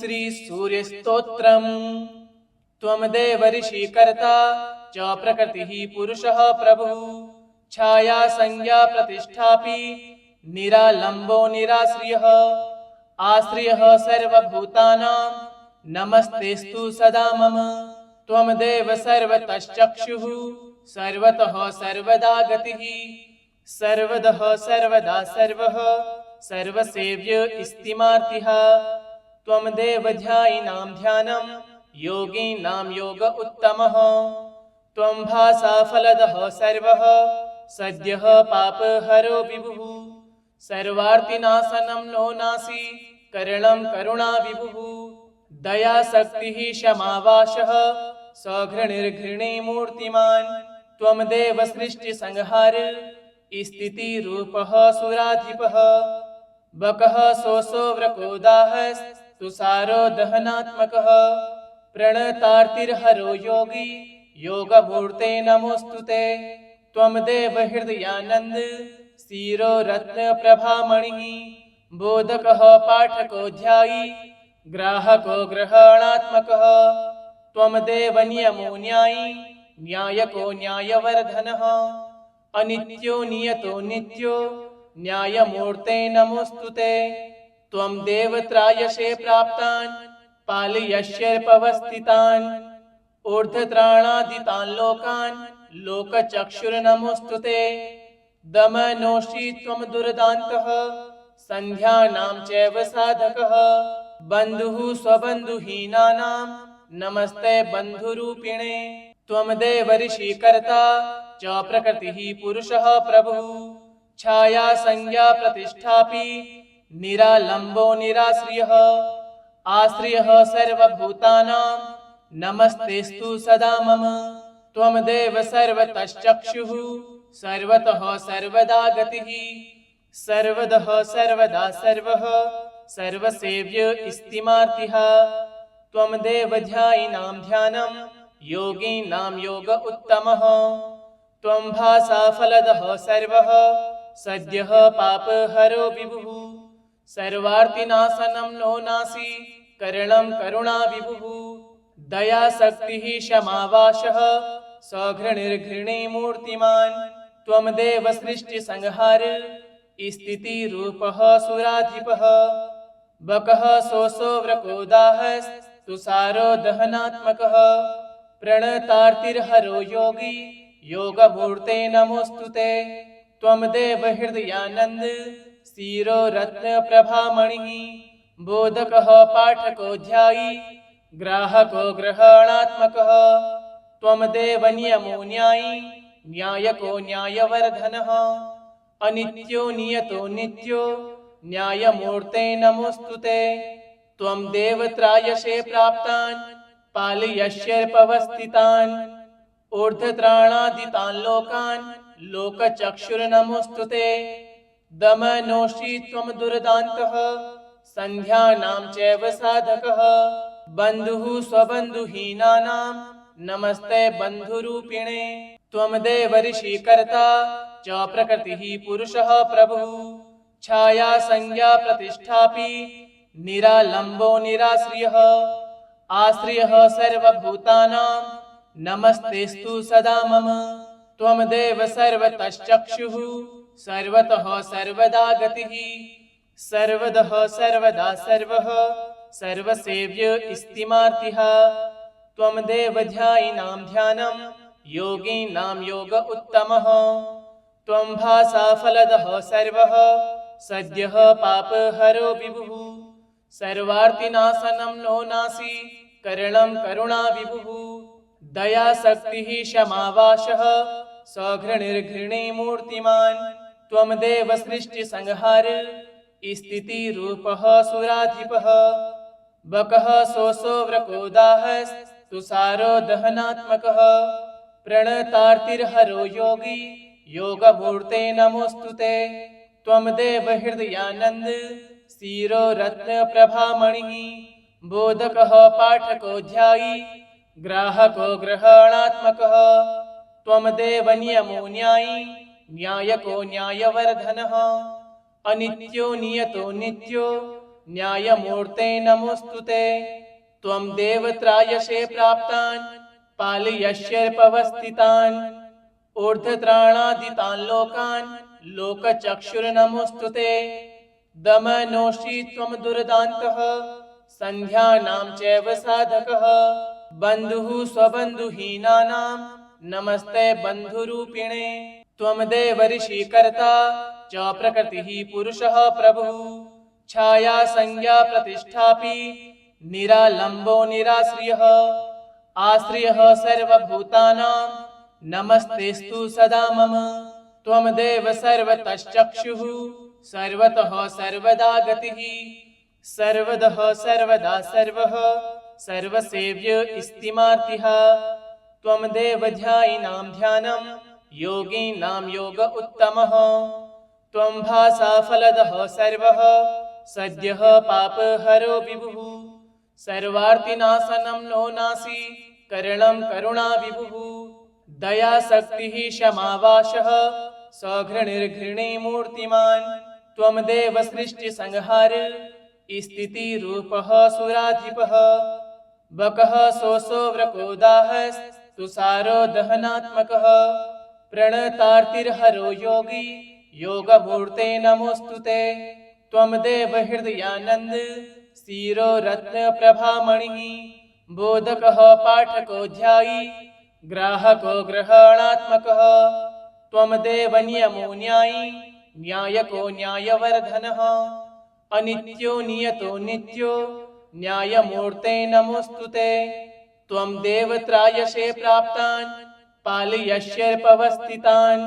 श्री सूर्यस्तोत्रम्। त्वमदेव ऋषिकर्ता च प्रकृतिः पुरुषः प्रभुः, छाया संज्ञा प्रतिष्ठापि निरालम्बो निराश्रियः, आश्रियः सर्वभूतानां नमस्तेस्तु सदा मम। त्वमदेव सर्वतश्चक्षुः सर्वतः सर्वदा गतिः, सर्वदः सर्वदा सर्वः सर्वसेव्य इस्तिमार्तिः। त्वमदेव ध्यायिनां ध्यानं योगिनां योग उत्तमः। त्वं भासा फलदः सर्वः सद्यः पापहरो विभुः, सर्वार्तिनाशनं नो नासि करणं करुणा विभुः। दया शक्तिः क्षमावाशः सघृणिर्घृणी मूर्तिमान्। त्वमदेव सृष्टिसंहार स्थितिरूपः सुराधिपः, बकः सोऽसो वृकोदाहस्तुषारो दहनात्मकः। प्रणतार्तिर्हरो योगी योगमूर्ते नमोऽस्तुते। त्वमदेव हृदयानन्द शिरो रत्नप्रभामणिः, बोधकः पाठको ध्यायी ग्राहको ग्रहणात्मकः। त्वमदेव नियमो न्यायी न्यायको न्यायवर्धनः, अनित्यो नियतो नित्यो न्यायमूर्ते नमोऽस्तुते। त्वं देव त्रायसे प्राप्तान् पालयस्यर्पवस्थितान्, ऊर्ध्वत्राणादितान् लोकान् लोकचक्षुर्नमोऽस्तुते। दमनोषि त्वं दुर्दान्तः सन्ध्यानां चैव साधकः, बन्धुः स्वबन्धुहीनानां नमस्ते बन्धुरूपिणे। त्वमदेव ऋषिकर्ता च प्रकृतिः पुरुषः प्रभुः, छाया संज्ञा प्रतिष्ठापि निरालम्बो निराश्रियः, आश्रियः सर्वभूतानां नमस्तेस्तु सदा मम। त्वमदेव सर्वतश्चक्षुः सर्वतः सर्वदा गतिः, सर्वदः सर्वदा सर्वः सर्वसेव्य इस्तिमार्तिः। त्वमदेव ध्यायिनां ध्यानं योगिनां योग उत्तमः। त्वं भासा फलदः सर्वः सद्यः पापहरो विभुः, सर्वार्तिनाशनं नो नासि करणं करुणा विभुः। दया शक्तिः क्षमावाशः सघृणिर्घृणी मूर्तिमान्। त्वमदेव सृष्टिसंहार स्थितिरूपः सुराधिपः, बकः सोऽसो वृकोदाहस्तुषारो दहनात्मकः। प्रणतार्तिर्हरो योगी योगमूर्ते नमोऽस्तुते। त्वमदेव हृदयानन्द शिरो रत्नप्रभामणिः, बोधकः पाठको ध्यायी ग्राहको ग्रहणात्मकः। त्वमदेव नियमो न्यायी न्यायको न्यायवर्धनः, अनित्यो नियतो नित्यो न्यायमूर्ते नमोऽस्तुते। त्वं देव त्रायसे प्राप्तान् पालयस्यर्पवस्थितान्, ऊर्ध्वत्राणादितान् लोकान् लोकचक्षुर्नमोऽस्तुते। दमनोषि त्वं दुर्दान्तः सन्ध्यानां चैव साधकः, बन्धुः स्वबन्धुहीनानां नमस्ते बन्धुरूपिणे। त्वमदेव ऋषिकर्ता च प्रकृतिः पुरुषः प्रभुः, छाया संज्ञा प्रतिष्ठापि निरालम्बो निराश्रियः, आश्रियः सर्वभूतानां नमस्तेस्तु सदा मम। त्वमदेव सर्वतश्चक्षुः सर्वतः सर्वदा गतिः, सर्वदः सर्वदा सर्वः सर्वसेव्य इस्तिमार्तिः। त्वमदेव ध्यायिनां ध्यानं योगिनां योग उत्तमः। त्वं भासा फलदः सर्वः सद्यः पापहरो विभुः, सर्वार्तिनाशनं नो नासि करणं करुणा विभुः। दया शक्तिः क्षमावाशः सघृणिर्घृणी मूर्तिमान्। त्वमदेव सृष्टिसंहार स्थितिरूपः सुराधिपः, बकः सोऽसो वृकोदाहस्तुषारो दहनात्मकः। प्रणतार्तिर्हरो योगी योगमूर्ते नमोऽस्तुते। त्वमदेव हृदयानन्द शिरो रत्नप्रभामणिः, बोधकः पाठको ध्यायी ग्राहको ग्रहणात्मकः। त्वमदेव नियमो न्यायी न्यायको न्यायवर्धनः, अनित्यो नियतो नित्यो न्यायमूर्ते नमोऽस्तुते। त्वं देवत्रायसे प्राप्तान् पालयस्यर्पवस्थितान् ऊर्ध्वत्राणादितान् लोकान् लोकचक्षुर्नमोऽस्तुते। दमनोषि त्वं दुर्दान्तः सन्ध्यानां चैव साधकः बन्धुः स्वबन्धुहीनानां नमस्ते बन्धुरूपिणे। त्वं देव ऋषिकर्ता च प्रकृतिः पुरुषः प्रभुः छाया संज्ञा प्रतिष्ठापि निरालम्बो निराश्रियः आश्रियः सर्वभूतानां नमस्तेस्तु सदा मम। त्वं देव सर्वतश्चक्षुः सर्वतः सर्वदा गतिः सर्वदः सर्वदा सर्वः सर्वसेव्य स्तिमार्तिः। त्वं देव ध्यायिनां ध्यानं योगिनां योग उत्तमः। त्वं भासा फलदः सर्वः सद्यः पापहरो विभुः सर्वार्तिनाशनं नो नासि करणं करुणा विभुः दया शक्तिः क्षमावाशः सघृणिर्घृणीमूर्तिमान्। त्वं देव सृष्टिसंहार स्थितिरूपः सुराधिपः बकः सोऽसो वृकोदाहस्तुषारो दहनात्मकः प्रणतार्तिर्हरो योगी योगमूर्ते नमोऽस्तुते। त्वं देव हृदयानन्द शिरो रत्नप्रभामणिः बोधकः पाठको ध्यायी ग्राहको ग्रहणात्मकः। त्वं देव नियमो न्यायी न्यायको न्यायवर्धनः अनित्यो नियतो नित्यो न्यायमूर्ते नमोऽस्तुते। त्वं देवत्रायसे प्राप्तान् पालयस्यर्पवस्थितान्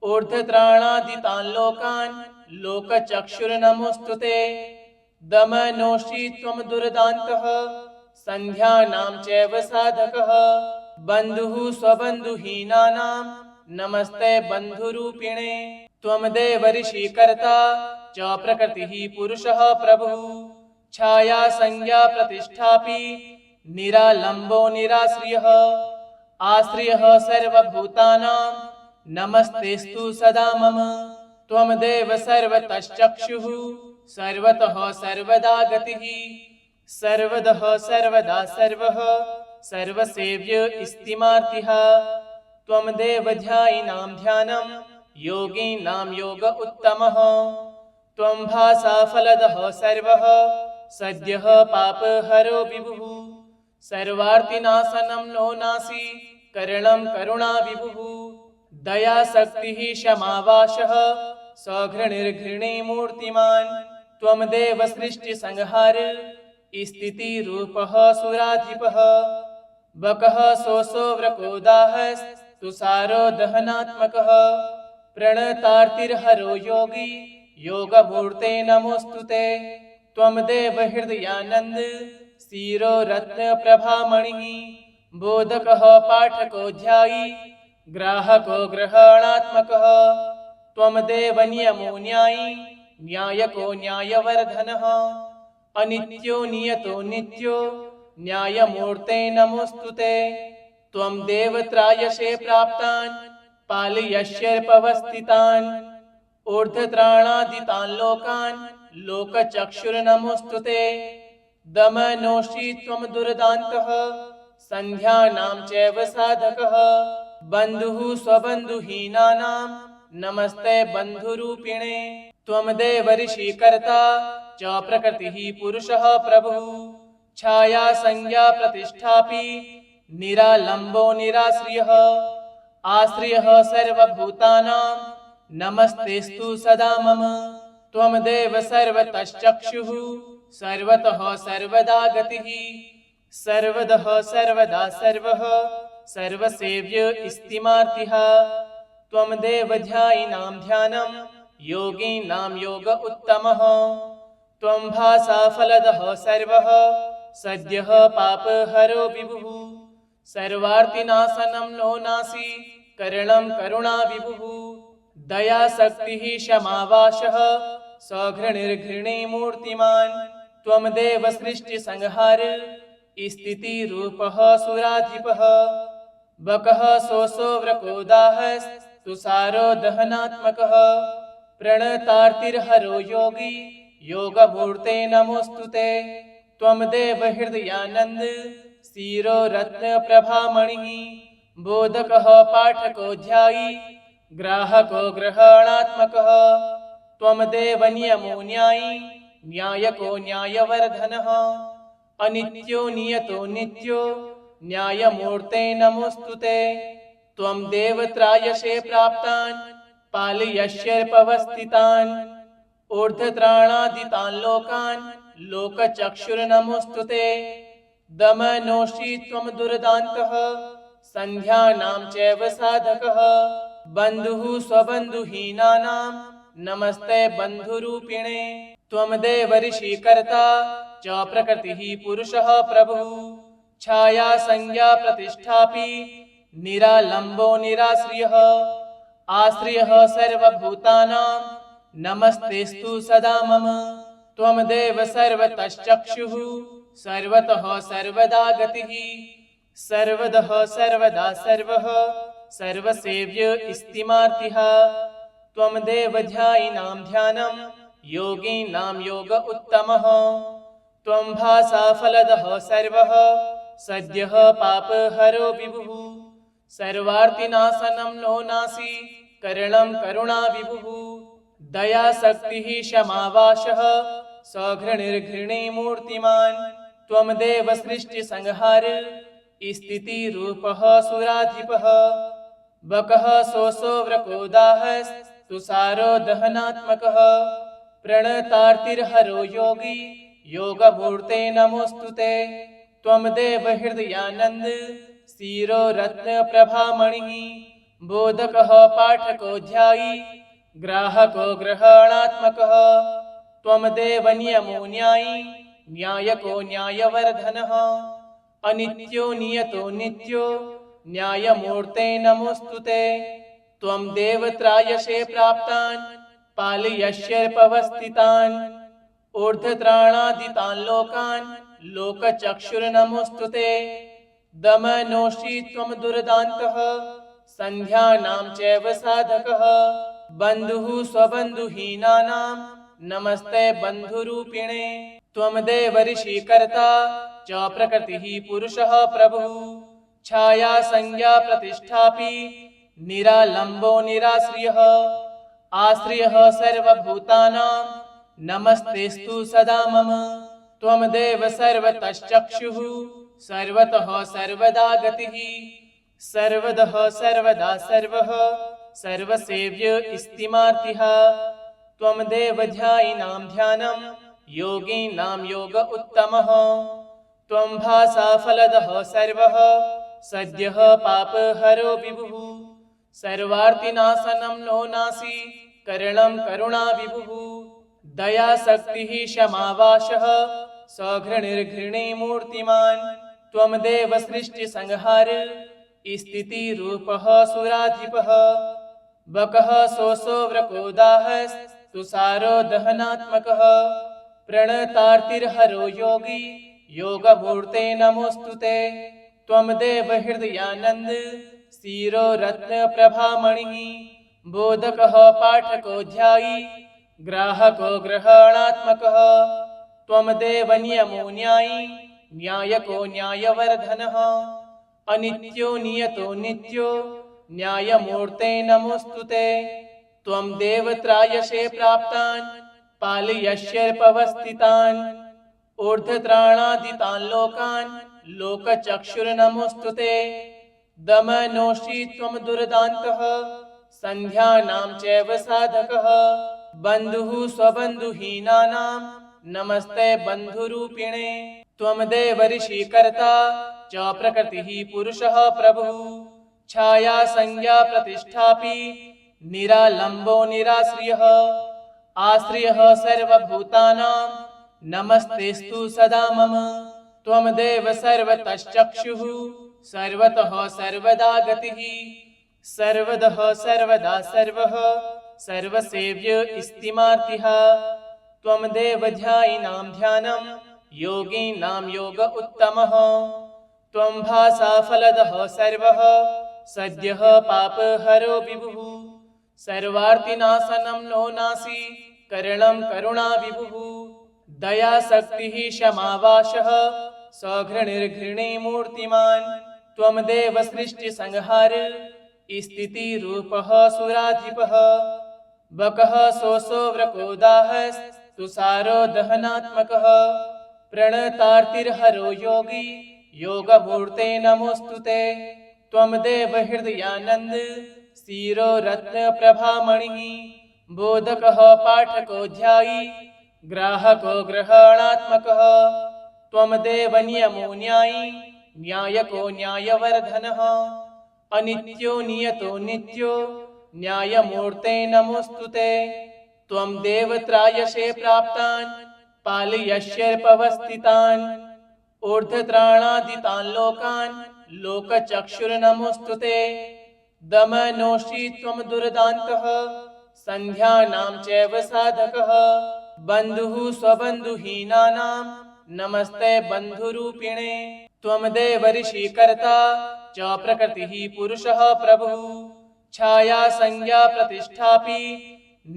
ऊर्ध्वत्राणादितान् लोकान् लोकचक्षुर्नमोऽस्तुते। दमनोषि त्वं दुर्दान्तः सन्ध्यानां चैव साधकः बन्धुः स्वबन्धुहीनानां नमस्ते बन्धुरूपिणे। त्वं देव ऋषिकर्ता च प्रकृतिः पुरुषः प्रभुः छाया संज्ञा प्रतिष्ठापि निरालम्बो निराश्रियः आश्रियः सर्वभूतानां नमस्तेस्तु सदा मम। त्वं देव सर्वतश्चक्षुः सर्वतः सर्वदा गतिः सर्वदः सर्वदा सर्वः सर्वसेव्य स्तिमार्तिः। त्वं देव ध्यायिनां ध्यानं योगिनां योग उत्तमः। त्वं भासा फलदः सर्वः सद्यः पापहरो विभुः सर्वार्तिनाशनं नो नासि करणं करुणा विभुः दया शक्तिः क्षमावाशः सघृणिर्घृणीमूर्तिमान्। त्वं देव सृष्टिसंहार स्थितिरूपः सुराधिपः बकः सोऽसो वृकोदाहस्तुषारो दहनात्मकः प्रणतार्तिर्हरो योगी योगमूर्ते नमोऽस्तुते। त्वं देव हृदयानन्द शिरो रत्नप्रभामणिः बोधकः पाठको ध्यायी ग्राहको ग्रहणात्मकः। त्वं देव नियमो न्यायी न्यायको न्यायवर्धनः अनित्यो नियतो नित्यो न्यायमूर्ते नमोऽस्तुते। त्वं देवत्रायसे प्राप्तान् पालयस्यर्पवस्थितान् ऊर्ध्वत्राणादितान् लोकान् लोकचक्षुर्नमोऽस्तुते। दमनोषि त्वं दुर्दान्तः सन्ध्यानां चैव साधकः बन्धुः स्वबन्धुहीनानां नमस्ते बन्धुरूपिणे। त्वं देव ऋषिकर्ता च प्रकृतिः पुरुषः प्रभुः छाया संज्ञा प्रतिष्ठापि निरालम्बो निराश्रियः आश्रियः सर्वभूतानां नमस्तेस्तु सदा मम। त्वं देव सर्वतश्चक्षुः सर्वतः सर्वदा गतिः सर्वदः सर्वदा सर्वः सर्वसेव्य स्तिमार्तिः। त्वं देव ध्यायिनां ध्यानं योगिनां योग उत्तमः। त्वं भासा फलदः सर्वः सद्यः पापहरो विभुः सर्वार्तिनाशनं नो नासि करणं करुणा विभुः दया शक्तिः क्षमावाशः सघृणिर्घृणीमूर्तिमान्। त्वं देव सृष्टिसंहार स्थितिरूपः सुराधिपः बकः सोऽसो वृकोदाहस्तुषारो दहनात्मकः प्रणतार्तिर्हरो योगी योगमूर्ते नमोऽस्तुते। त्वमदेव हृदयानन्द शिरो रत्नप्रभामणिः बोधकः पाठको ध्यायी ग्राहको ग्रहणात्मकः। त्वमदेव नियमो न्यायी न्यायको न्यायवर्धनः अनित्यो नियतो नित्यो न्यायमूर्ते नमोऽस्तुते। त्वं देवत्रायसे प्राप्तान् पालयस्यर्पवस्थितान् ऊर्ध्वत्राणादितान् लोकान् लोकचक्षुर्नमोऽस्तुते। दमनोषि त्वं दुर्दान्तः सन्ध्यानां चैव साधकः बन्धुः स्वबन्धुहीनानां नमस्ते बन्धुरूपिणे। त्वमदेव ऋषिकर्ता च प्रकृतिः पुरुषः प्रभुः छाया संज्ञा प्रतिष्ठापि निरालम्बो निराश्रियः आश्रियः सर्वभूतानां नमस्तेस्तु सदा मम। त्वमदेव सर्वतश्चक्षुः सर्वतः सर्वदा गतिः सर्वदः सर्वदा सर्वः सर्वसेव्य स्तिमार्तिः। त्वमदेव ध्यायिनां ध्यानं योगिनां योग उत्तमः। त्वं भासा फलदः सर्वः सद्यः पापहरो विभुः सर्वार्तिनाशनं नो नासि करणं करुणाविभुः दयाशक्तिः क्षमावाशः सघृणिर्घृणीमूर्तिमान्। त्वमदेव सृष्टिसंहार स्थितिरूपः सुराधिपः बकः सोऽसो वृकोदाहस्तुषारो दहनात्मकः प्रणतार्तिर्हरो योगी योगमूर्ते नमोऽस्तुते। त्वमदेव हृदयानन्द शिरो रत्नप्रभामणिः बोधकः पाठको ध्यायी ग्राहको ग्रहणात्मकः। त्वमदेव नियमो न्यायी न्यायको न्यायवर्धनः अनित्यो नियतो नित्यो न्यायमूर्ते नमोऽस्तुते। त्वं देवत्रायसे प्राप्तान् पालयस्यर्पवस्थितान् ऊर्ध्वत्राणादितान् लोकान् लोकचक्षुर्नमोऽस्तुते। दमनोषि त्वं दुर्दान्तः सन्ध्यानां चैव साधकः बन्धुः स्वबन्धुहीनानां नमस्ते बन्धुरूपिणे। त्वमदेव ऋषिकर्ता च प्रकृतिः पुरुषः प्रभुः छाया संज्ञा प्रतिष्ठापि निरालम्बो निराश्रियः आश्रियः सर्वभूतानां नमस्तेस्तु सदा मम। त्वमदेव सर्वतश्चक्षुः सर्वतः सर्वदा गतिः सर्वदः सर्वदा सर्वः सर्वसेव्य स्तिमार्तिः। त्वमदेव ध्यायिनां ध्यानं योगिनां योग उत्तमः। त्वं भासा फलदः सर्वः सद्यः पापहरो विभुः सर्वार्तिनाशनं नो नासि करणं करुणाविभुः दयाशक्तिः क्षमावाशः सघृणिर्घृणीमूर्तिमान्। त्वमदेव सृष्टिसंहार स्थितिरूपः सुराधिपः बकः सोऽसो वृकोदाहस्तुषारो दहनात्मकः प्रणतार्तिर्हरो योगी योगमूर्ते नमोऽस्तुते। त्वमदेव हृदयानन्द शिरो रत्नप्रभामणिः बोधकः पाठको ध्यायी ग्राहको ग्रहणात्मकः। त्वमदेव नियमो न्यायी न्यायको न्यायवर्धनः अनित्यो नियतो नित्यो न्यायमूर्ते नमोऽस्तुते। त्वं देवत्रायसे प्राप्तान् पालयस्यर्पवस्थितान् ऊर्ध्वत्राणादितान् लोकान् लोकचक्षुर्नमोऽस्तुते। दमनोषि त्वं दुर्दान्तः सन्ध्यानां चैव साधकः बन्धुः स्वबन्धुहीनानां नमस्ते बन्धुरूपिणे। त्वमदेव ऋषिकर्ता च प्रकृतिः पुरुषः प्रभुः छाया संज्ञा प्रतिष्ठापि निरालम्बो निराश्रियः आश्रियः सर्वभूतानां नमस्तेस्तु सदा मम। त्वमदेव सर्वतश्चक्षुः सर्वतः सर्वदा गतिः सर्वदः सर्वदा सर्वः सर्वसेव्य स्तिमार्तिः। त्वमदेव ध्यायिनां ध्यानं योगिनां योग उत्तमः। त्वं भासा फलदः सर्वः सद्यः पापहरो विभुः सर्वार्तिनाशनं नो नासि करणं करुणाविभुः दयाशक्तिः क्षमावाशः सघृणिर्घृणे मूर्तिमान् त्वमदेव सृष्टिसंहार स्थितिरूपः सुराधिपः बकः सोऽसो व्रकोदाहः तुषारो दहनात्मकः प्रणतार्तिर्हरो योगी योगमूर्ते नमोऽस्तुते त्वमदेव हृदयानन्द शिरो रत्नप्रभामणिः बोधकः पाठको ध्यायी ग्राहको ग्रहणात्मकः त्वमदेव नियमो न्यायी न्यायको न्यायवर्धनः अनित्यो नियतो नित्यो न्यायमूर्ते नमोऽस्तुते त्वं देव त्रायसे प्राप्तान् पालयस्यर्पवस्थितान् ऊर्ध्वत्राणादितान् लोकान् लोकचक्षुर्नमोऽस्तुते दमनोषि त्वं दुर्दान्तः सन्ध्यानां चैव साधकः बन्धुः स्वबन्धुहीनानां नमस्ते बन्धुरूपिणे त्वमदेव ऋषिकर्ता च प्रकृतिः पुरुषः प्रभुः छाया संज्ञा प्रतिष्ठापि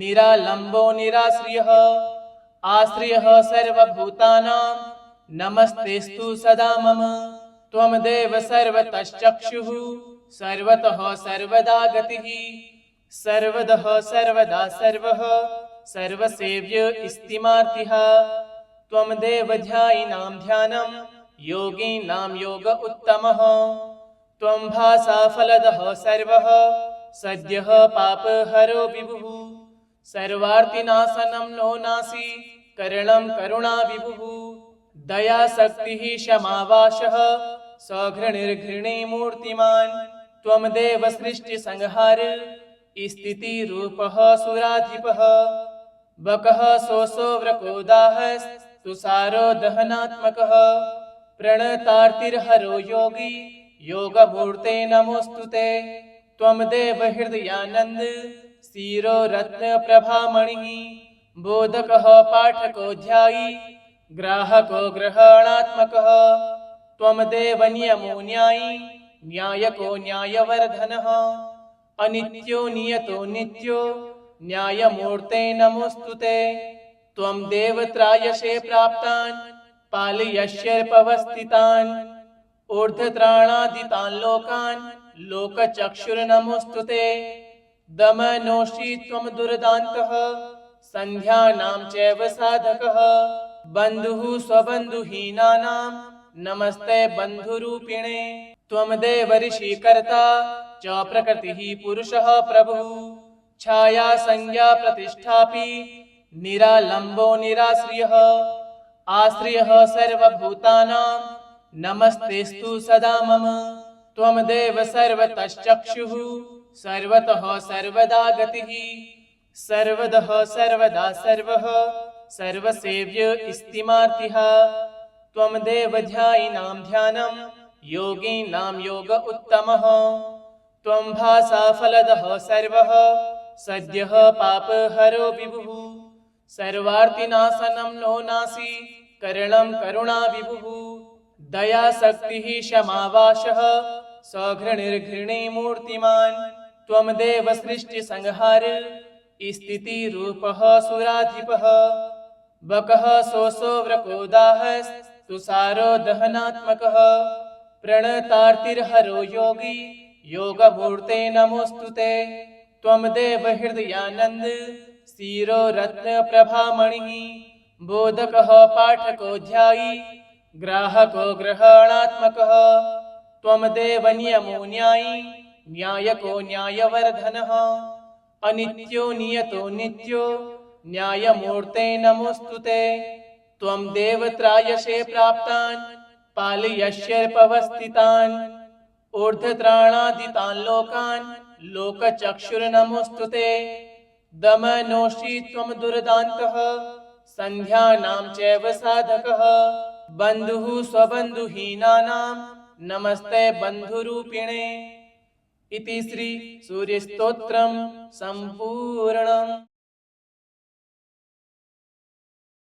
निरालम्बो निराश्रियः आश्रियः सर्वभूतानां नमस्तेस्तु सदा मम त्वमदेव सर्वतश्चक्षुः सर्वतः सर्वदा गतिः सर्वदः सर्वदा सर्वः सर्वसेव्य स्तिमार्तिः त्वमदेव ध्यायिनां ध्यानं योगिनां योग उत्तमः त्वं भासा फलदः सर्वः सद्यः पापहरो विभुः सर्वार्तिनाशनं नो नासि करणं करुणाविभुः दयाशक्तिः क्षमावाशः सघृणिर्घृणे मूर्तिमान् त्वमदेव सृष्टिसंहार स्थितिरूपः सुराधिपः बकः सोऽसो व्रकोदाहः तुषारो दहनात्मकः प्रणतार्तिर्हरो योगी योगमूर्ते नमोऽस्तुते त्वमदेव हृदयानन्द शिरो रत्नप्रभामणिः बोधकः पाठको ध्यायी ग्राहको ग्रहणात्मकः त्वमदेव नियमो न्यायी न्यायको न्यायवर्धनः अनित्यो नियतो नित्यो न्यायमूर्ते नमोऽस्तुते त्वं देव त्रायसे प्राप्तान् पालयस्यर्पवस्थितान् ऊर्ध्वत्राणादितान् लोकान् लोकचक्षुर्नमोऽस्तुते दमनोषि त्वं दुर्दान्तः सन्ध्यानां चैव साधकः बन्धुः स्वबन्धुहीनानां नमस्ते बन्धुरूपिणे त्वमदेव ऋषिकर्ता च प्रकृतिः पुरुषः प्रभुः छाया संज्ञा प्रतिष्ठापि निरालम्बो निराश्रियः आश्रियः सर्वभूतानां नमस्तेस्तु सदा मम त्वमदेव सर्वतश्चक्षुः सर्वतः सर्वदा गतिः सर्वदः सर्वदा सर्वः सर्वसेव्य स्तिमार्तिः त्वमदेव ध्यायिनां ध्यानं योगिनां योग उत्तमः त्वं भासा फलदः सर्वः सद्यः पापहरो विभुः सर्वार्तिनाशनं नो नासि करणं करुणाविभुः दयाशक्तिः क्षमावाशः सघृणिर्घृणे मूर्तिमान् त्वमदेव सृष्टिसंहार स्थितिरूपः सुराधिपः बकः सोऽसो व्रकोदाहः तुषारो दहनात्मकः प्रणतार्तिर्हरो योगी योगमूर्ते नमोऽस्तुते त्वमदेव हृदयानन्द शिरो रत्नप्रभामणिः बोधकः पाठको ध्यायी ग्राहको ग्रहणात्मकः त्वमदेव नियमो न्यायी न्यायको न्यायवर्धनः अनित्यो नियतो नित्यो न्यायमूर्ते नमोऽस्तुते त्वं देव त्रायसे प्राप्तान् पालयस्यर्पवस्थितान् ऊर्ध्वत्राणादितान् लोकान् लोकचक्षुर्नमोऽस्तुते दमनोषि त्वं दुर्दान्तः सन्ध्यानां चैव साधकः बन्धुः स्वबन्धुहीनानां नमस्ते बन्धुरूपिणे इति श्री सूर्यस्तोत्रं सम्पूर्णम्।